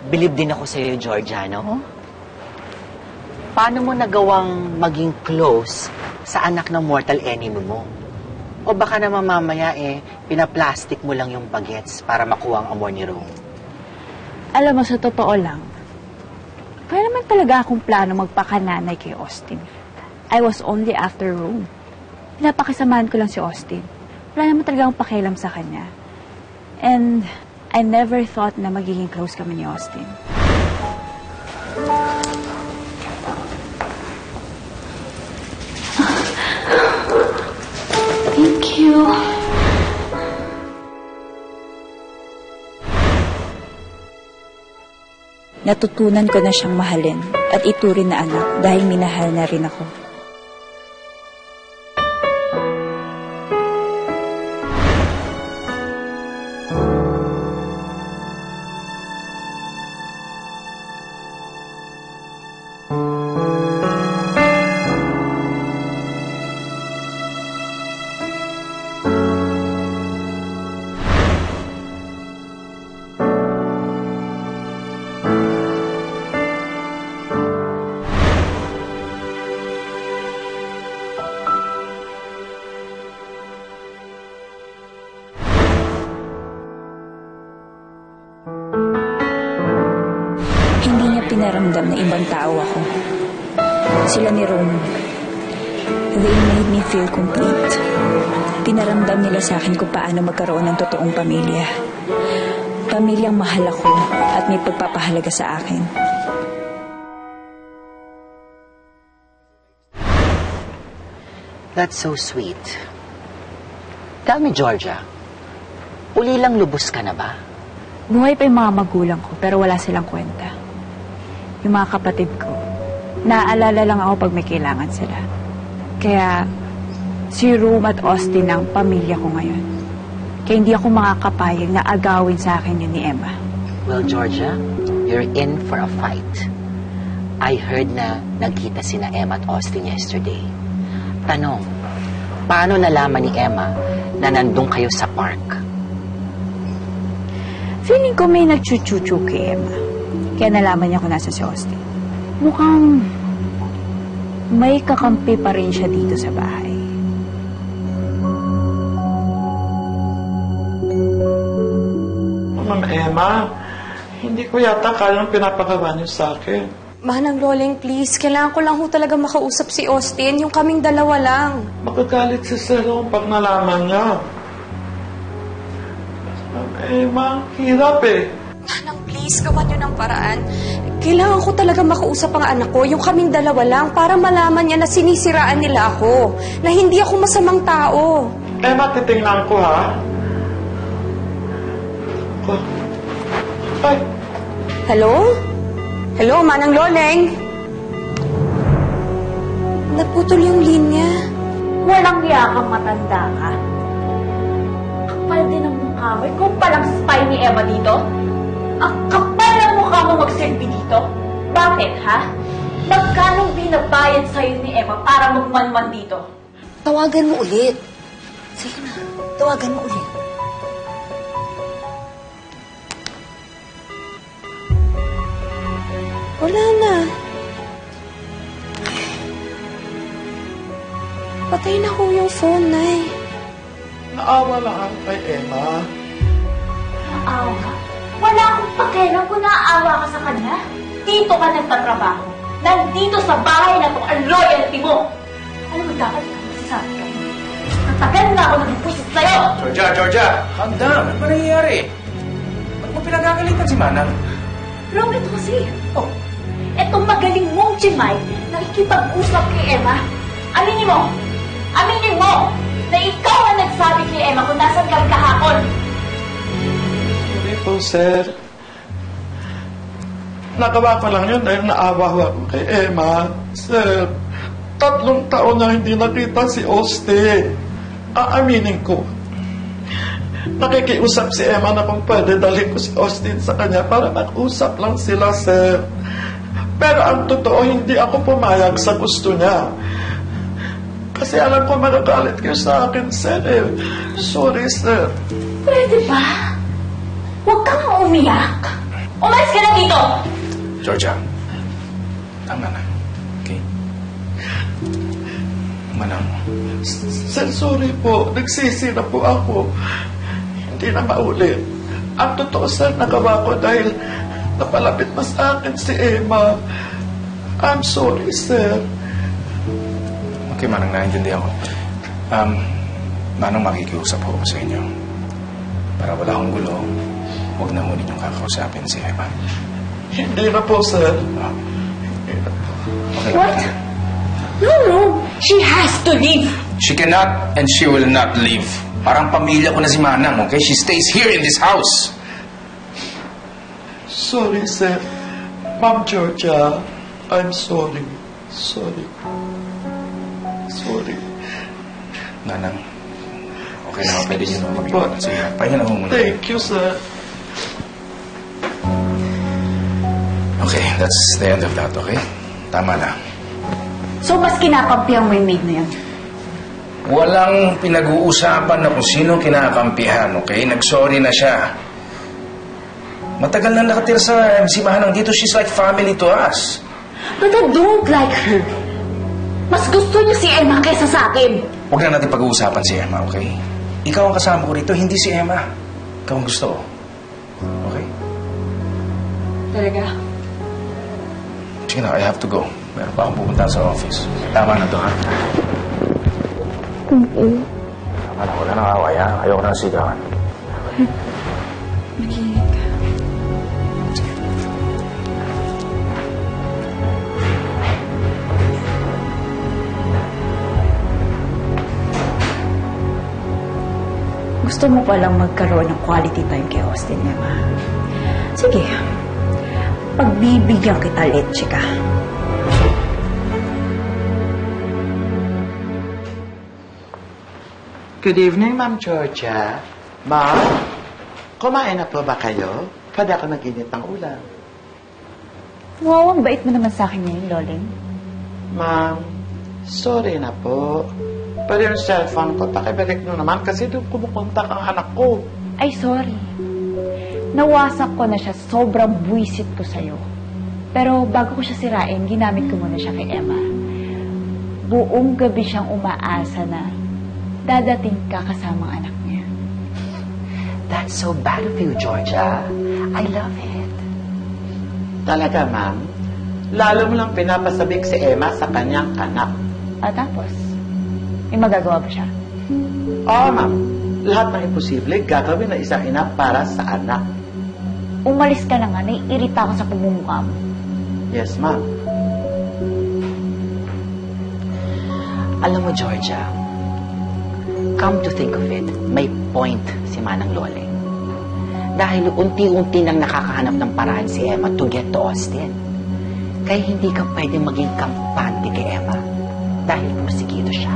bilib din ako sa'yo, Georgiano. Paano mo nagawang maging close sa anak ng mortal enemy mo? O baka naman mamaya pinaplastic mo lang yung bagets para makuha ang amor ni Rome? Alam mo, sa totoo lang, wala naman talaga akong plano magpakananay kay Austin. I was only after Rome. Pinapakisamahan ko lang si Austin. Wala naman talaga akong pakialam sa kanya. And I never thought na magiging close kami ni Austin. Thank you. Natutunan ko na siyang mahalin at ituring na anak dahil minahal na rin ako. Pinaramdam na ibang tao ako. Sila ni Rome. They made me feel complete. Pinaramdam nila sa akin kung paano magkaroon ng totoong pamilya. Pamilyang mahal ako at may pagpapahalaga sa akin. That's so sweet. Tell me, Georgia, uli lang lubos ka na ba? Buhay pa yung mga magulang ko pero wala silang kwenta. Yung mga kapatid ko, naaalala lang ako pag may kailangan sila. Kaya, si Rome at Austin ang pamilya ko ngayon. Kaya hindi ako makakapayag na agawin sa akin yun ni Emma. Well, Georgia, you're in for a fight. I heard na nagkita sina Emma at Austin yesterday. Tanong, paano nalaman ni Emma na nandun kayo sa park? Feeling ko may nagchuchuchu kay Emma. Kaya nalaman niya kung nasa si Austin. Mukhang may kakampi pa rin siya dito sa bahay. Ma'am Emma, hindi ko yata kayang pinapagawa niyo sa akin. Manang Loleng, please. Kailangan ko lang ho talaga makausap si Austin. Yung kaming dalawa lang. Magagalit si Sero pag nalaman niya. Ma'am Emma, hirap Manang, please, gawan niyo ng paraan. Kailangan ko talaga makausap ang anak ko, yung kaming dalawa lang, para malaman niya na sinisiraan nila ako. Na hindi ako masamang tao. Emma, titingnan ko, ha? Ay. Hello? Hello, Manang Loleng? Naputol yung linya. Walang yakang matanda ka. Kapal din ang mukha mo. Ikaw palang spy ni Emma dito? Ang kapal ang mukha mo magsilbi dito? Bakit, ha? Magkanong binabayad sa'yo ni Emma para magmanman dito? Tawagan mo ulit. Sige na, tawagan mo ulit. Wala na. Patay na ho yung phone, Nay. Naawa lang ako kay Emma. Naawa? Wala akong pakialam kung naaawa ka sa kanya. Dito ka nagtatrabaho. Nandito sa bahay na itong ang loyalty mo. Alam mo, dapat ka masasabi ka. Natagal na ako nag-pusit sa'yo! Georgia! Calm down. Ano ba nangyayari? Ba't mo pinagkakalitan si Manang? Rome, ito kasi. Oh, etong magaling mong Chimay nakikipag-usap kay Emma. Aminin mo na ikaw ang nagsabi kay Emma kung nasan kami kahapon. Sorry po, sir. Nagawa ko lang yun dahil naawa ako kay Emma. Sir, 3 taon na hindi nakita si Austin. Aaminin ko. Nakikiusap si Emma na kung pwede dalhin ko si Austin sa kanya para mag-usap lang sila, sir. Pero ang totoo, hindi ako pumayag sa gusto niya. Kasi alam ko magagalit kayo sa akin, sir. Sorry, sir. Pwede ba? Huwag kang umiyak. Umalis ka na dito! dito! Georgia, tama na. Okay? Manang. Sir, sorry po. Nagsisi na po ako. Hindi na maulit. Ang totoo, sir, nagawa ko dahil napalapit mas akin si Emma. I'm sorry, sir. Okay, Manang, naiintindihan ko. Manang, makikiusap ko sa inyo. Para wala akong gulo, huwag na muna niyong kakausapin si Emma. Hindi na po, sir. Okay na What? ba? No. She has to leave. She cannot and she will not leave. Parang pamilya ko na si Manang, okay? She stays here in this house. Sorry, sir. Ma'am Georgia, I'm sorry. Sorry. Manang, okay na, pwede niyo naman mag-iwan. Sige, pahinga na mo muna. Thank you, sir. Okay, that's the end of that, okay? Tama na. So, mas kinakampihan mo yung maid na yan? Walang pinag-uusapan na kung sino kinakampihan, okay? Nag-sorry na siya. Matagal na nakatira sa si Manang dito. She's like family to us. But I don't like her. Mas gusto niya si Emma kaysa sa akin. Huwag na natin pag-uusapan si Emma, okay? Ikaw ang kasama ko rito, hindi si Emma. Ikaw ang gusto ko. Okay? Talaga? Sige na, I have to go. Meron pa akong pupunta sa office. Tama na to, ha? Tama na, wala nang away, ha? Ayoko nang sigawan. Gusto mo palang magkaroon ng quality time kay Austin, Emma. Sige. Pagbibigyan kita, leche ka. Good evening, Ma'am Georgia. Ma'am, kumain na po ba kayo? Pwede ako nag-init ng ulam. Wow, ang bait mo naman sa akin ngayon, Loling. Ma'am, sorry na po. Pero yung cellphone ko, pakibalik nyo naman kasi doon kumukontak ang anak ko. Ay, sorry. Nawasak ko na siya. Sobrang buwisit ko sa'yo. Pero bago ko siya sirain, ginamit ko muna siya kay Emma. Buong gabi siyang umaasa na dadating ka kasama ang anak niya. That's so bad of you, Georgia. I love it. Talaga, ma'am. Lalo mo lang pinapasabik si Emma sa kanyang anak. At tapos, may magagawa ba siya? Oo, ma'am. Lahat ng imposible gagawin ng isang ina para sa anak. Umalis ka na nga, naiirita ka sa pagmumukha mo. Yes, ma'am. Alam mo, Georgia, come to think of it, may point si Manang Loling. Dahil unti-unti nang nakakahanap ng paraan si Emma to get to Austin. Kaya hindi ka pwedeng maging kampante kay Emma dahil porsigido siya.